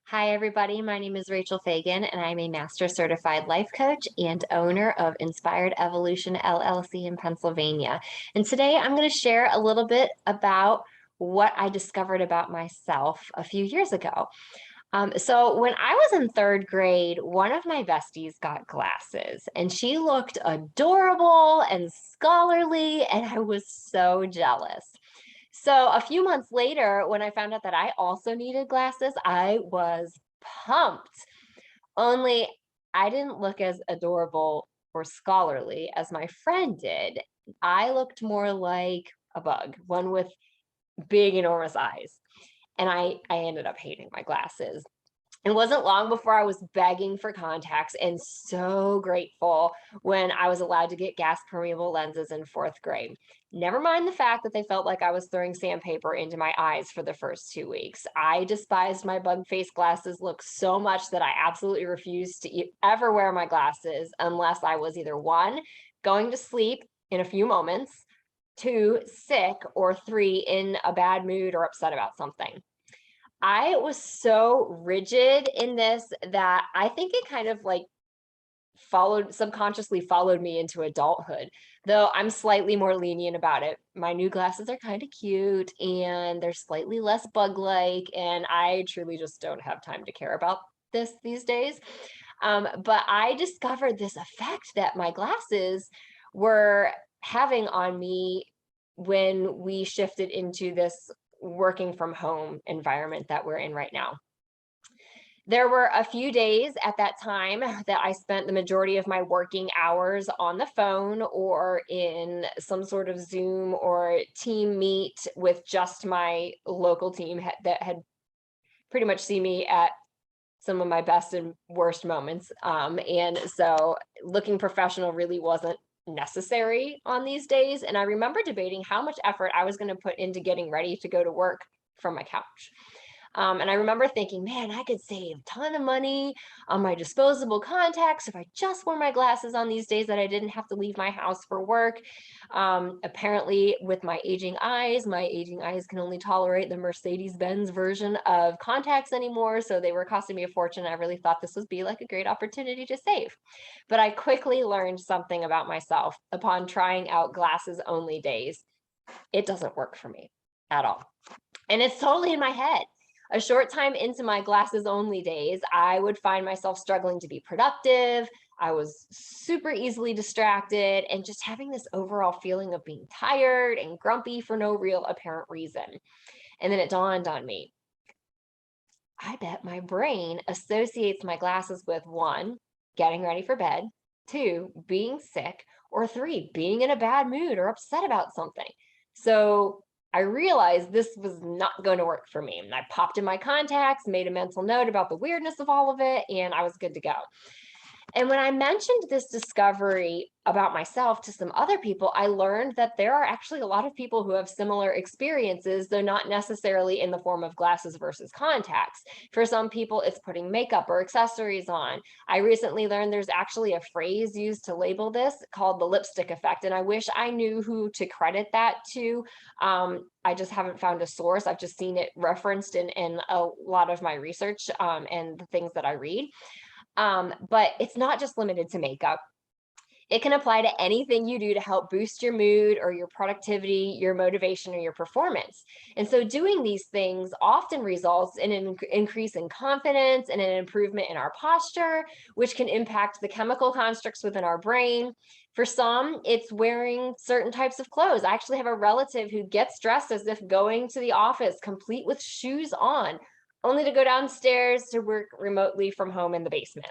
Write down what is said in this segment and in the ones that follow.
Hi, everybody. My name is Rachel Fagan, and I'm a Master Certified Life Coach and owner of Inspired Evolution LLC in Pennsylvania. And today I'm going to share a little bit about what I discovered about myself a few years ago. So when I was in third grade, one of my besties got glasses, and she looked adorable and scholarly, and I was so jealous. So a few months later, when I found out that I also needed glasses, I was pumped. Only I didn't look as adorable or scholarly as my friend did. I looked more like a bug, one with big, enormous eyes. And I ended up hating my glasses. It wasn't long before I was begging for contacts and so grateful when I was allowed to get gas permeable lenses in fourth grade. Never mind the fact that they felt like I was throwing sandpaper into my eyes for the first 2 weeks. I despised my bug face glasses look so much that I absolutely refused to ever wear my glasses unless I was either one, going to sleep in a few moments, two, sick, or three, in a bad mood or upset about something. I was so rigid in this that I think it kind of like subconsciously followed me into adulthood, though I'm slightly more lenient about it. My new glasses are kind of cute and they're slightly less bug-like, and I truly just don't have time to care about this these days. But I discovered this effect that my glasses were having on me when we shifted into this working from home environment that we're in right now. There were a few days at that time that I spent the majority of my working hours on the phone or in some sort of Zoom or team meet with just my local team that had pretty much seen me at some of my best and worst moments. And so looking professional really wasn't necessary on these days. And I remember debating how much effort I was going to put into getting ready to go to work from my couch. And I remember thinking, man, I could save a ton of money on my disposable contacts if I just wore my glasses on these days that I didn't have to leave my house for work. Apparently, with my aging eyes can only tolerate the Mercedes-Benz version of contacts anymore. So they were costing me a fortune. I really thought this would be like a great opportunity to save. But I quickly learned something about myself upon trying out glasses only days. It doesn't work for me at all. And it's totally in my head. A short time into my glasses only days, I would find myself struggling to be productive. I was super easily distracted and just having this overall feeling of being tired and grumpy for no real apparent reason. And then it dawned on me, I bet my brain associates my glasses with one, getting ready for bed, two, being sick, or three, being in a bad mood or upset about something. So I realized this was not going to work for me. And I popped in my contacts, made a mental note about the weirdness of all of it, and I was good to go. And when I mentioned this discovery about myself to some other people, I learned that there are actually a lot of people who have similar experiences, though not necessarily in the form of glasses versus contacts. For some people, it's putting makeup or accessories on. I recently learned there's actually a phrase used to label this called the lipstick effect, and I wish I knew who to credit that to. I just haven't found a source. I've just seen it referenced in a lot of my research and the things that I read. But it's not just limited to makeup. It can apply to anything you do to help boost your mood or your productivity, your motivation, or your performance. And so doing these things often results in an increase in confidence and an improvement in our posture, which can impact the chemical constructs within our brain. For some, it's wearing certain types of clothes. I actually have a relative who gets dressed as if going to the office, complete with shoes on, only to go downstairs to work remotely from home in the basement.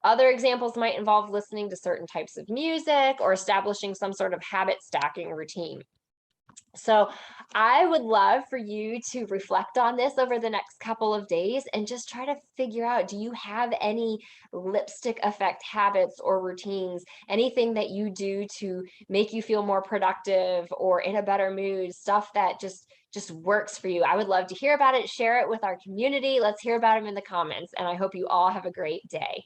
Other examples might involve listening to certain types of music or establishing some sort of habit stacking routine. So I would love for you to reflect on this over the next couple of days and just try to figure out, do you have any lipstick effect habits or routines, anything that you do to make you feel more productive or in a better mood, stuff that just works for you? I would love to hear about it. Share it with our community. Let's hear about them in the comments. And I hope you all have a great day.